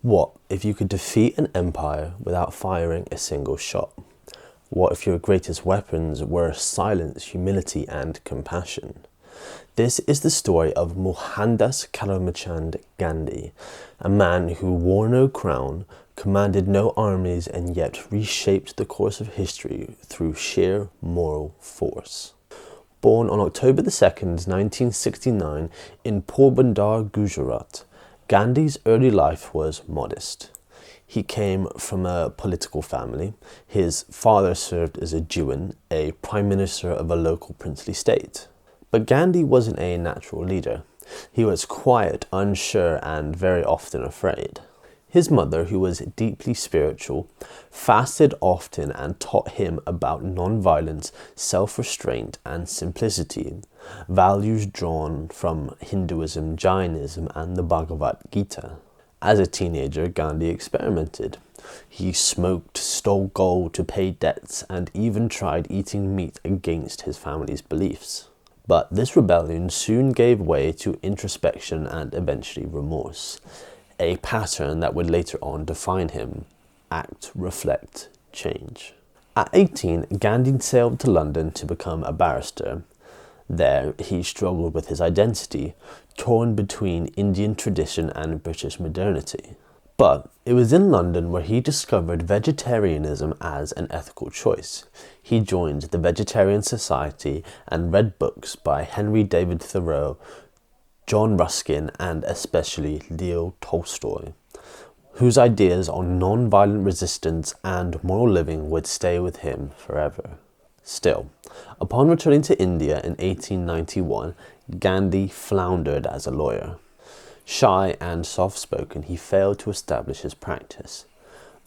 What if you could defeat an empire without firing a single shot? What if your greatest weapons were silence, humility, and compassion? This is the story of Mohandas Karamchand Gandhi, a man who wore no crown, commanded no armies, and yet reshaped the course of history through sheer moral force. Born on October 2nd, 1969 in Porbandar, Gujarat, Gandhi's early life was modest. He came from a political family. His father served as a Jewin, a prime minister of a local princely state. But Gandhi wasn't a natural leader. He was quiet, unsure, and very often afraid. His mother, who was deeply spiritual, fasted often and taught him about non-violence, self-restraint, and simplicity, values drawn from Hinduism, Jainism, and the Bhagavad Gita. As a teenager, Gandhi experimented. He smoked, stole gold to pay debts, and even tried eating meat against his family's beliefs. But this rebellion soon gave way to introspection and eventually remorse, a pattern that would later on define him: act, reflect, change. At 18, Gandhi sailed to London to become a barrister. There, he struggled with his identity, torn between Indian tradition and British modernity. But it was in London where he discovered vegetarianism as an ethical choice. He joined the Vegetarian Society and read books by Henry David Thoreau, John Ruskin, and especially Leo Tolstoy, whose ideas on non-violent resistance and moral living would stay with him forever. Still, upon returning to India in 1891, Gandhi floundered as a lawyer. Shy and soft-spoken, he failed to establish his practice.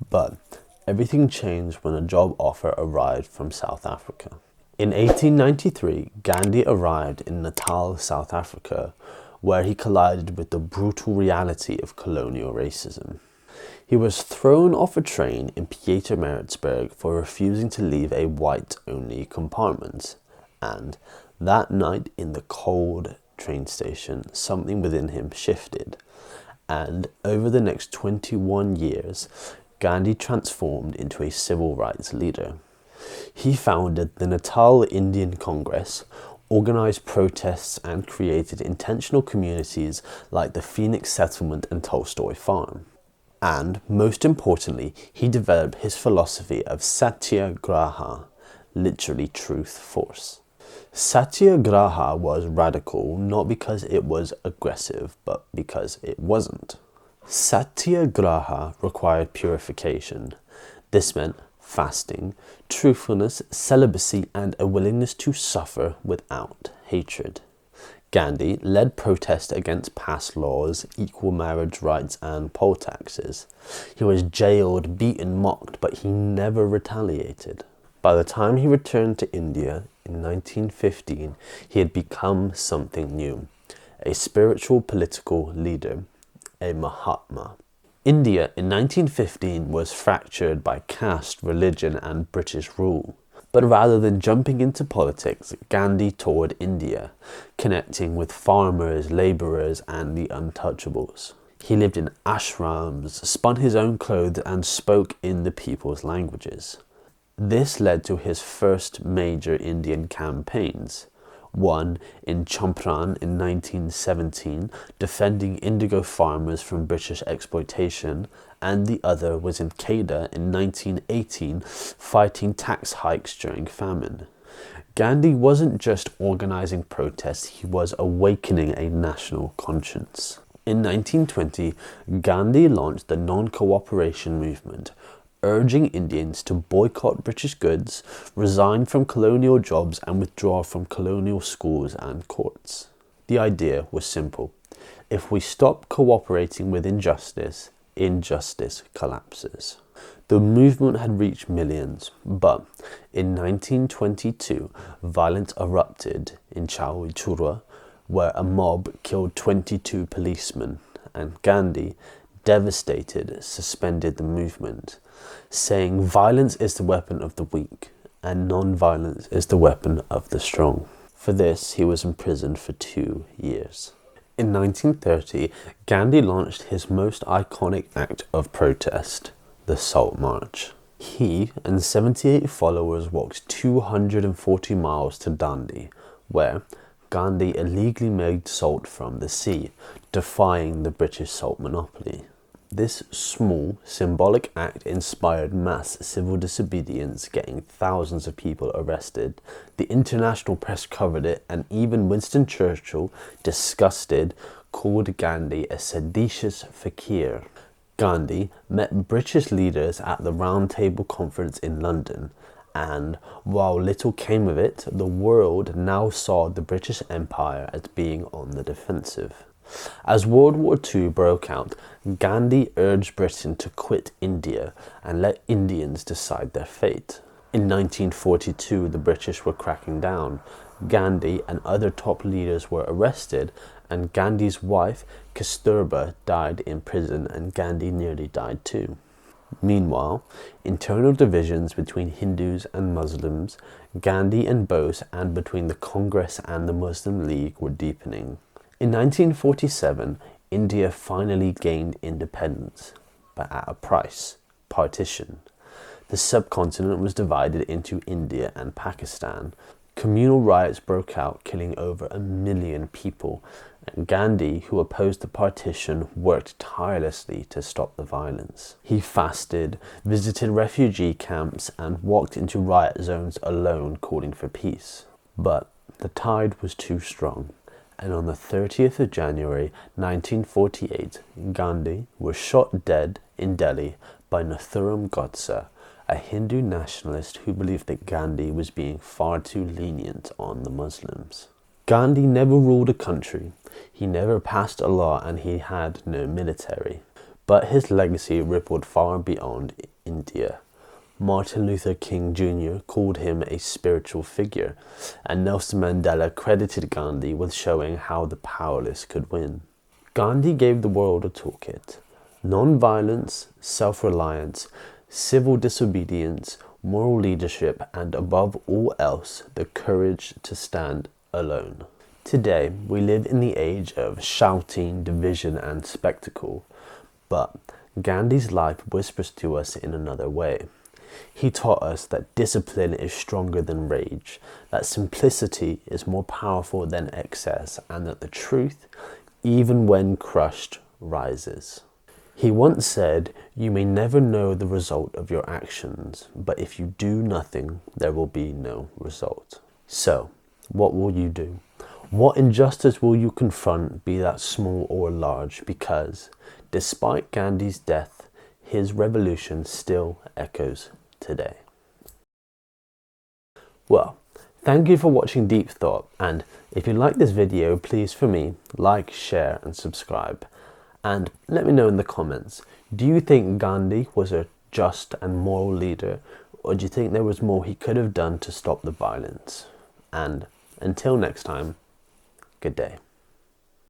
But everything changed when a job offer arrived from South Africa. In 1893, Gandhi arrived in Natal, South Africa, where he collided with the brutal reality of colonial racism. He was thrown off a train in Pietermaritzburg for refusing to leave a white-only compartment. And that night in the cold train station, something within him shifted. And over the next 21 years, Gandhi transformed into a civil rights leader. He founded the Natal Indian Congress, organized protests, and created intentional communities like the Phoenix Settlement and Tolstoy Farm. And, most importantly, he developed his philosophy of Satyagraha, literally truth force. Satyagraha was radical not because it was aggressive, but because it wasn't. Satyagraha required purification. This meant fasting, truthfulness, celibacy, and a willingness to suffer without hatred. Gandhi led protests against past laws, equal marriage rights, and poll taxes. He was jailed, beaten, mocked, but he never retaliated. By the time he returned to India in 1915, he had become something new: a spiritual political leader, a Mahatma. India in 1915 was fractured by caste, religion, and British rule. But rather than jumping into politics, Gandhi toured India, connecting with farmers, labourers, and the untouchables. He lived in ashrams, spun his own clothes, and spoke in the people's languages. This led to his first major Indian campaigns. One in Champran in 1917, defending indigo farmers from British exploitation, and the other was in Kedah in 1918, fighting tax hikes during famine. Gandhi wasn't just organising protests, he was awakening a national conscience. In 1920, Gandhi launched the non-cooperation movement, urging Indians to boycott British goods, resign from colonial jobs, and withdraw from colonial schools and courts. The idea was simple: if we stop cooperating with injustice, injustice collapses. The movement had reached millions, but in 1922, violence erupted in Chowchura, where a mob killed 22 policemen, and Gandhi, devastated, suspended the movement, saying violence is the weapon of the weak and non-violence is the weapon of the strong. For this, he was imprisoned for 2 years. In 1930, Gandhi launched his most iconic act of protest, the Salt March. He and 78 followers walked 240 miles to Dandi, where Gandhi illegally made salt from the sea, defying the British salt monopoly. This small, symbolic act inspired mass civil disobedience, getting thousands of people arrested. The international press covered it, and even Winston Churchill, disgusted, called Gandhi a seditious fakir. Gandhi met British leaders at the Round Table Conference in London, and while little came of it, the world now saw the British Empire as being on the defensive. As World War II broke out, Gandhi urged Britain to quit India and let Indians decide their fate. In 1942, the British were cracking down. Gandhi and other top leaders were arrested, and Gandhi's wife, Kasturba, died in prison, and Gandhi nearly died too. Meanwhile, internal divisions between Hindus and Muslims, Gandhi and Bose, and between the Congress and the Muslim League were deepening. In 1947, India finally gained independence, but at a price: partition. The subcontinent was divided into India and Pakistan. Communal riots broke out, killing over 1 million people, and Gandhi, who opposed the partition, worked tirelessly to stop the violence. He fasted, visited refugee camps, and walked into riot zones alone, calling for peace. But the tide was too strong, and on the 30th of January 1948, Gandhi was shot dead in Delhi by Nathuram Godse, a Hindu nationalist who believed that Gandhi was being far too lenient on the Muslims. Gandhi never ruled a country, he never passed a law, and he had no military. But his legacy rippled far beyond India. Martin Luther King Jr. called him a spiritual figure, and Nelson Mandela credited Gandhi with showing how the powerless could win. Gandhi gave the world a toolkit: non-violence, self-reliance, civil disobedience, moral leadership, and above all else, the courage to stand alone. Today, we live in the age of shouting, division, and spectacle, but Gandhi's life whispers to us in another way. He taught us that discipline is stronger than rage, that simplicity is more powerful than excess, and that the truth, even when crushed, rises. He once said, "You may never know the result of your actions, but if you do nothing, there will be no result." So, what will you do? What injustice will you confront, be that small or large? Because, despite Gandhi's death, his revolution still echoes today. Well, thank you for watching Deep Thought, and if you like this video, please, for me, like, share, and subscribe. And let me know in the comments, do you think Gandhi was a just and moral leader, or do you think there was more he could have done to stop the violence? And until next time, good day.